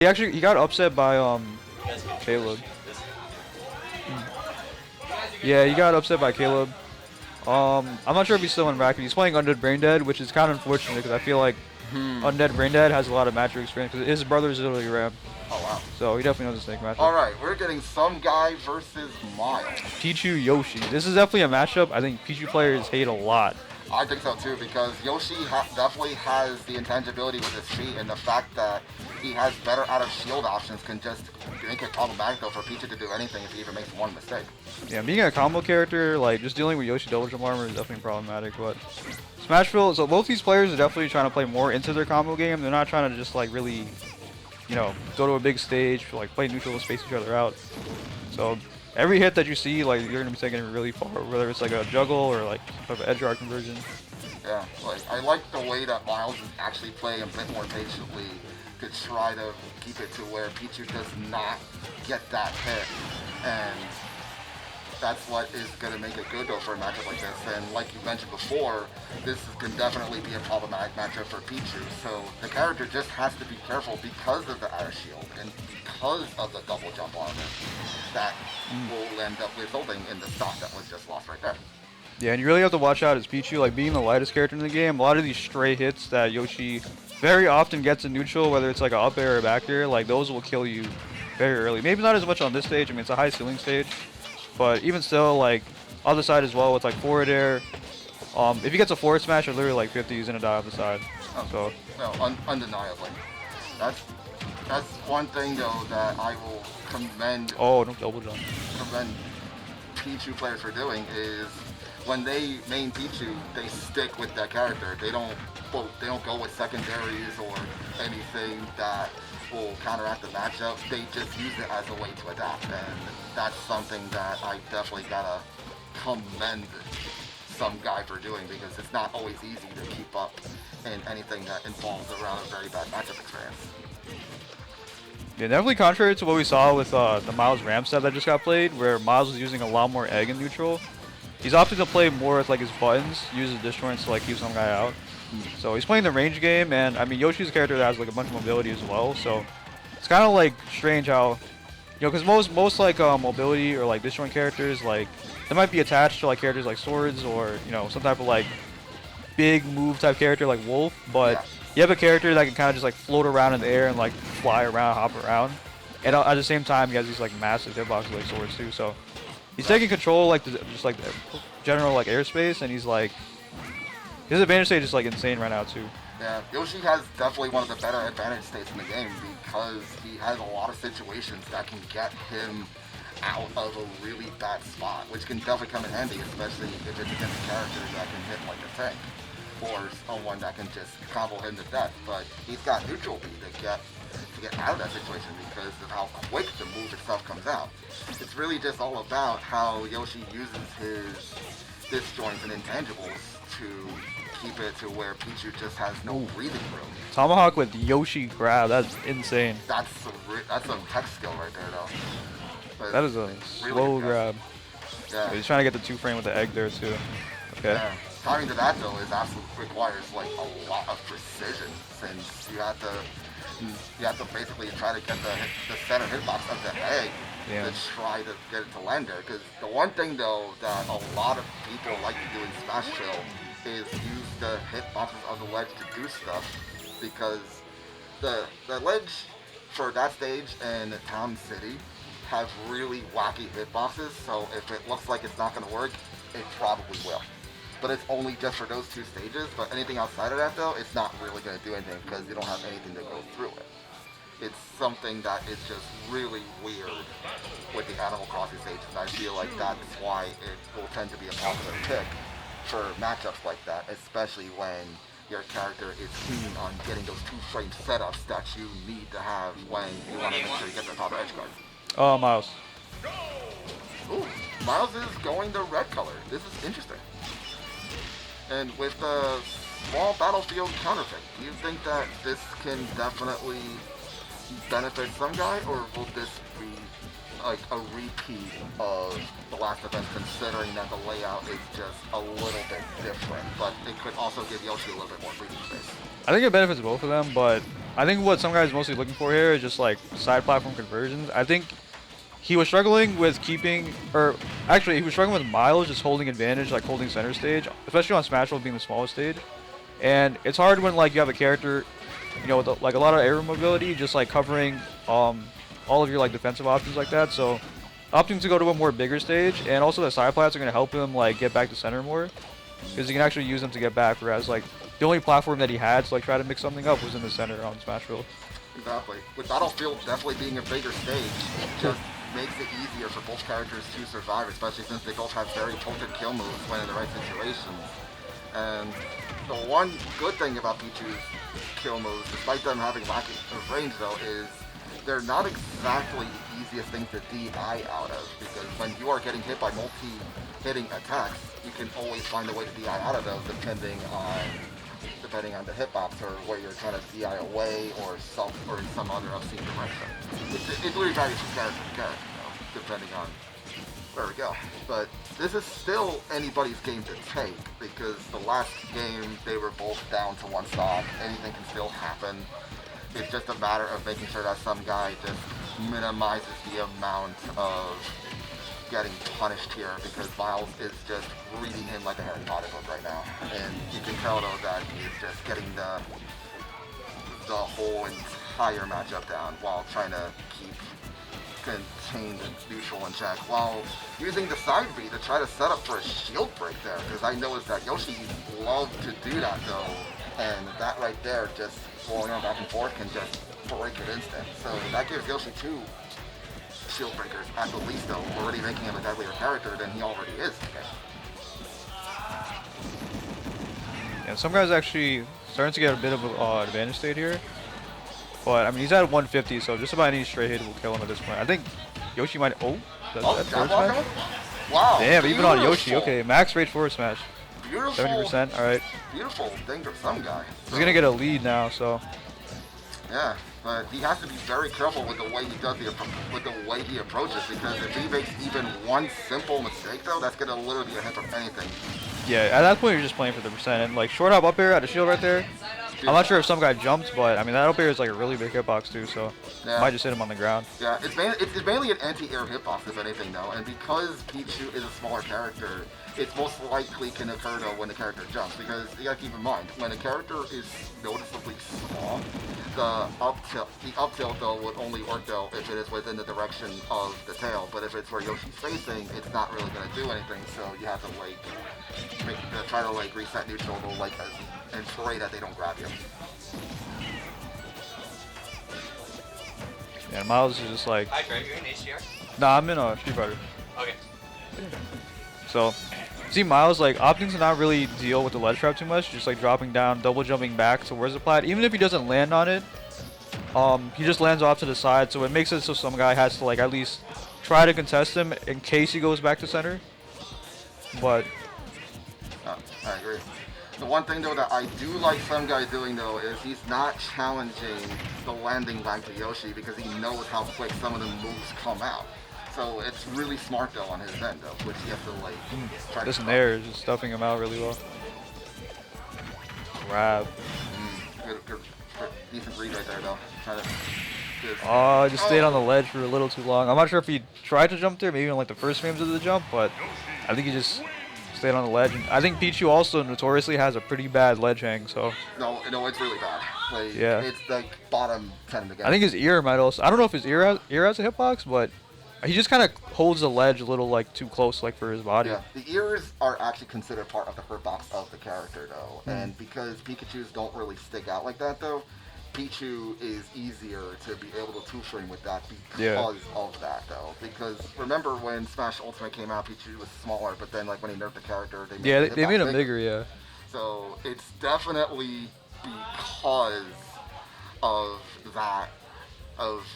He got upset by Caleb. Yeah, he got upset by Caleb. I'm not sure if he's still in bracket. He's playing Undead Braindead, which is kind of unfortunate because I feel like Undead Braindead has a lot of matchup experience because his brother is literally Ram. Oh wow. So he definitely knows the snake matchup. Alright, we're getting Sumgai versus Myles. Pichu Yoshi. This is definitely a matchup I think Pichu players hate a lot. I think so too, because Yoshi definitely has the intangibility with his feet, and the fact that he has better out of shield options can just make it problematic though for Pichu to do anything if he even makes one mistake. Yeah, being a combo character, like just dealing with Yoshi double jump armor is definitely problematic, but Smashville, so both these players are definitely trying to play more into their combo game. They're not trying to just like really, you know, go to a big stage, like play neutral and space each other out. So every hit that you see, like you're gonna be taking it really far, whether it's like a juggle or like some type of edge guard conversion. Yeah, like I like the way that Myles is actually playing a bit more patiently to try to keep it to where Pichu does not get that hit, and that's what is going to make it good though for a matchup like this. And like you mentioned before, this can definitely be a problematic matchup for Pichu, so the character just has to be careful because of the out of shield and because of the double jump armor that will end up resulting in the stock that was just lost right there. Yeah, and you really have to watch out as Pichu, like being the lightest character in the game. A lot of these stray hits that Yoshi very often gets in neutral, whether it's like an up air or back air, like those will kill you very early. Maybe not as much on this stage. I mean, it's a high ceiling stage, but even still, like other side as well with like forward air. If he gets a forward smash, or literally like 50, he's gonna die off the side. So no, undeniably. That's one thing though that I will commend. Oh, no double jump. Commend Pichu players for doing is when they main Pichu, they stick with that character. They don't go with secondaries or anything that will counteract the matchup. They just use it as a way to adapt, and that's something that I definitely gotta commend some guy for doing, because it's not always easy to keep up in anything that involves around a very bad matchup experience. Yeah, definitely contrary to what we saw with the Myles Ram set that just got played, where Myles was using a lot more egg in neutral. He's opted to play more with like his buttons, use his disjoints to like keep some guy out. So he's playing the range game, and I mean Yoshi's a character that has like a bunch of mobility as well. So it's kind of like strange how, you know, because most like mobility or like disjoint characters, like they might be attached to like characters like swords or, you know, some type of like big move type character like Wolf, but you have a character that can kind of just like float around in the air and like fly around, hop around, and at the same time he has these like massive hitboxes like swords too. So he's taking control like just like the general like airspace, and he's like his advantage state is like insane right now too. Yeah, Yoshi has definitely one of the better advantage states in the game because he has a lot of situations that can get him out of a really bad spot, which can definitely come in handy, especially if it's against a character that can hit like a tank or someone that can just combo him to death. But he's got neutral B to get out of that situation because of how quick the move itself comes out. It's really just all about how Yoshi uses his disjoints and intangibles to keep it to where Pichu just has no breathing room. Tomahawk with Yoshi grab, that's insane. That's some tech skill right there though. But that is a really slow grab. Yeah. So he's trying to get the 2-frame with the egg there too. Okay. Yeah. Timing to that though is absolutely requires like a lot of precision, since you have to basically try to get the center hitbox of the egg to try to get it to land there. Because the one thing though that a lot of people like to do in Smash Chill is use the hitboxes of the ledge to do stuff, because the ledge for that stage and Town City have really wacky hitboxes, so if it looks like it's not going to work, it probably will. But it's only just for those two stages, but anything outside of that though, it's not really going to do anything because you don't have anything to go through it. It's something that is just really weird with the Animal Crossing stage, and I feel like that's why it will tend to be a popular pick for matchups like that, especially when your character is keen on getting those 2-frame setups that you need to have when you want to make sure you get the top edge guard. Oh, Myles. Ooh, Myles is going the red color. This is interesting. And with the small battlefield counterfeit, do you think that this can definitely benefit some guy, or will this be like a repeat of the last event, considering that the layout is just a little bit different, but it could also give Yoshi a little bit more breathing space? I think it benefits both of them, but I think what some guys mostly looking for here is just like side platform conversions. I think he was struggling with keeping, or actually he was struggling with Myles just holding advantage, like holding center stage, especially on Smash Bros being the smallest stage. And it's hard when like you have a character, you know, with like a lot of air mobility, just like covering all of your like defensive options like that. So opting to go to a more bigger stage, and also the side plats are gonna help him like get back to center more, because he can actually use them to get back. Whereas like the only platform that he had to like try to mix something up was in the center on Smash Bros. Exactly. With Battlefield definitely being a bigger stage, it just makes it easier for both characters to survive, especially since they both have very potent kill moves when in the right situations. And the one good thing about Pichu's kill moves, despite them having lack of range though, is they're not exactly the easiest things to DI out of, because when you are getting hit by multi-hitting attacks, you can always find a way to DI out of those depending on the hitbox or where you're trying to DI away or in some other obscene direction. It really varies from character to character, depending on where we go. But this is still anybody's game to take, because the last game they were both down to one stock. Anything can still happen. It's just a matter of making sure that some guy just minimizes the amount of getting punished here, because Myles is just reading him like a Harry Potter book right now. And you can tell though that he's just getting the whole entire matchup down while trying to keep contained and neutral in check, while using the side B to try to set up for a shield break there, because I noticed that Yoshi loved to do that though, and that right there, just rolling on back and forth, can just break it instant. So that gives Yoshi 2 shield breakers at the least though, already making him a deadlier character than he already is. Yeah, some guys actually starting to get a bit of an advantage state here. But I mean, he's at 150, so just about any straight hit will kill him at this point. I think Yoshi might. Oh, that's forward smash. Wow. Damn, even on Yoshi. Okay, max rate forward smash. Beautiful. 70%. All right. Beautiful thing for some guy. He's gonna get a lead now, so. Yeah, but he has to be very careful with the way he does with the way he approaches, because if he makes even one simple mistake though, that's gonna literally be a hit from anything. Yeah, at that point you're just playing for the percent, and like short hop up air at a shield right there. I'm not sure if some guy jumped, but I mean that up air is like a really big hitbox too, so yeah. Might just hit him on the ground. Yeah, it's mainly an anti-air hitbox if anything though, and because Pichu is a smaller character, it's most likely can occur though when the character jumps, because you gotta keep in mind, when a character is noticeably small, the up tilt though would only work though if it is within the direction of the tail, but if it's where Yoshi's facing, it's not really gonna do anything, so you have to like try to like reset neutral to like and pray that they don't grab you. Yeah, Myles is just like. Hi, Greg. You're in HDR? Nah, I'm in a Street Fighter. Okay. So, see Myles like opting to not really deal with the ledge trap too much, just like dropping down, double jumping back towards the plat. Even if he doesn't land on it, he just lands off to the side, so it makes it so some guy has to like at least try to contest him in case he goes back to center. But I agree. The one thing though that I do like Sumgai doing though is he's not challenging the landing back to Yoshi, because he knows how quick some of the moves come out. So it's really smart though on his end though, which you have to like try this to and there is just stuffing him out really well. Grab. Good, decent read right there though. Trying to Oh, just stayed on the ledge for a little too long. I'm not sure if he tried to jump there, maybe in like the first frames of the jump, but I think he just stayed on the ledge. And I think Pichu also notoriously has a pretty bad ledge hang, so. No, it's really bad. Like, yeah. It's like bottom 10 in the game. I think his ear might also. I don't know if his ear has a hitbox, but he just kind of holds the ledge a little like too close, like for his body. Yeah, the ears are actually considered part of the hitbox of the character though, and because Pikachu's don't really stick out like that though, Pichu is easier to be able to two-frame with that because of that though. Because remember when Smash Ultimate came out, Pichu was smaller, but then like when he nerfed the character, they made him bigger. Yeah. So it's definitely because of that, of